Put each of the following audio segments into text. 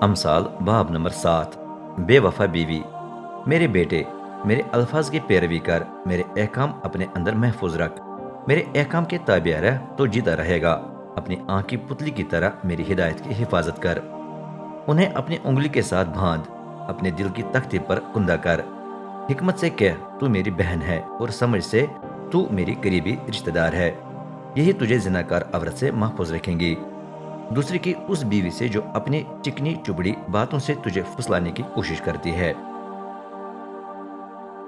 امثال باب نمبر 7 بے وفا بیوی۔ میرے بیٹے، میرے الفاظ کی پیروی کر، میرے احکام اپنے اندر محفوظ رکھ، میرے احکام کے تابع رہ تو جیتا رہے گا۔ اپنی آنکھ کی پتلی کی طرح میری ہدایت کی حفاظت کر، انہیں اپنی انگلی کے ساتھ باندھ، اپنے دل کی تختی پر کندہ کر۔ حکمت سے کہہ تو میری بہن ہے، اور سمجھ سے تو میری قریبی رشتہ دار ہے۔ یہی تجھے زناکار عورت سے محفوظ رکھیں گی، دوسری کی اس بیوی سے جو اپنی چکنی چبڑی باتوں سے تجھے پھسلانے کی کوشش کرتی ہے۔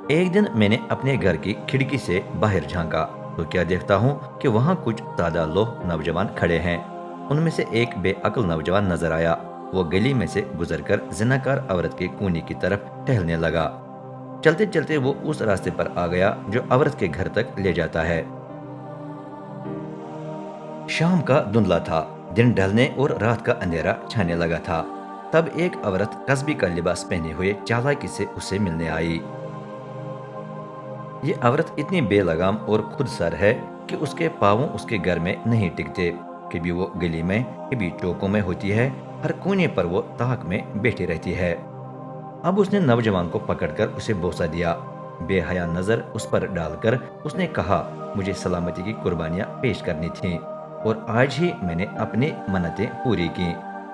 ایک دن میں نے اپنے گھر کی کھڑکی سے باہر جھانکا تو کیا دیکھتا ہوں کہ وہاں کچھ سادہ لوہ نوجوان کھڑے ہیں۔ ان میں سے ایک بے عقل نوجوان نظر آیا۔ وہ گلی میں سے گزر کر زناکار عورت کے کونے کی طرف ٹہلنے لگا۔ چلتے چلتے وہ اس راستے پر آ گیا جو عورت کے گھر تک لے جاتا ہے۔ شام کا دھندلا تھا، دن ڈھلنے اور رات کا اندھیرا چھانے لگا تھا۔ تب ایک عورت قصبی کا لباس پہنے ہوئے چالاکی سے اسے ملنے آئی۔ یہ عورت اتنی بے لگام اور خود سر ہے کہ اس کے پاؤں اس کے گھر میں نہیں ٹکتے۔ کبھی وہ گلی میں، کبھی چوکوں میں ہوتی ہے، ہر کونے پر وہ تاک میں بیٹھی رہتی ہے۔ اب اس نے نوجوان کو پکڑ کر اسے بوسہ دیا۔ بے حیا نظر اس پر ڈال کر اس نے کہا، مجھے سلامتی کی قربانیاں پیش کرنی تھیں، اور آج ہی میں نے اپنی منتیں پوری کی،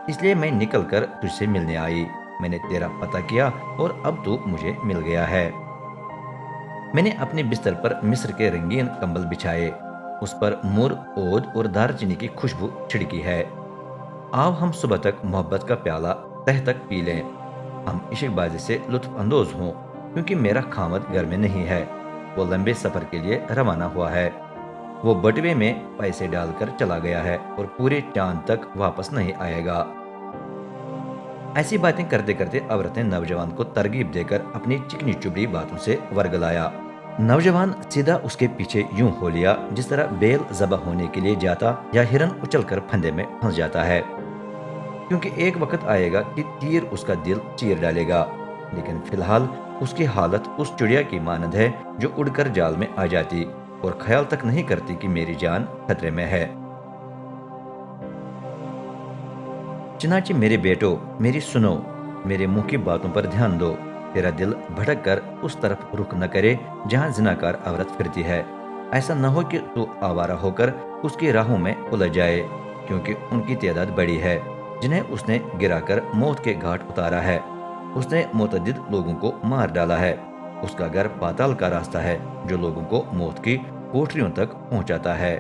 اس لیے میں نکل کر تجھ سے ملنے آئی۔ میں نے تیرا پتہ کیا اور اب تو مجھے مل گیا ہے۔ میں نے اپنے بستر پر مصر کے رنگین کمبل بچھائے، اس پر مور، عود اور دار چینی کی خوشبو چھڑکی ہے۔ آؤ ہم صبح تک محبت کا پیالہ تہ تک پی لیں، ہم عشق بازی سے لطف اندوز ہوں، کیونکہ میرا خامد گھر میں نہیں ہے، وہ لمبے سفر کے لیے روانہ ہوا ہے۔ وہ بٹوے میں پیسے ڈال کر چلا گیا ہے اور پورے چاند تک واپس نہیں آئے گا۔ ایسی باتیں کرتے کرتے عورت نے نوجوان کو ترغیب دے کر اپنی چکنی چبڑی باتوں سے ورگلایا۔ نوجوان سیدھا اس کے پیچھے یوں ہو لیا جس طرح بیل ذبح ہونے کے لیے جاتا یا ہرن اچل کر پھندے میں پھنس جاتا ہے، کیونکہ ایک وقت آئے گا کہ تیر اس کا دل چیر ڈالے گا، لیکن فی الحال اس کی حالت اس چڑیا کی مانند ہے جو اڑ کر جال میں آ جاتی اور خیال تک نہیں کرتی کہ میری جان خطرے میں ہے۔ چنانچہ میرے بیٹو، میری سنو، میرے منہ کی باتوں پر دھیان دو، تیرا دل بھٹک کر اس طرف رخ نہ کرے جہاں زناکار عورت پھرتی ہے۔ ایسا نہ ہو کہ تو آوارہ ہو کر اس کی راہوں میں الجھ جائے، کیونکہ ان کی تعداد بڑی ہے جنہیں اس نے گرا کر موت کے گھاٹ اتارا ہے۔ اس نے متعدد لوگوں کو مار ڈالا ہے۔ اس کا گھر پاتال کا راستہ ہے جو لوگوں کو موت کی کوٹریوں تک پہنچاتا ہے۔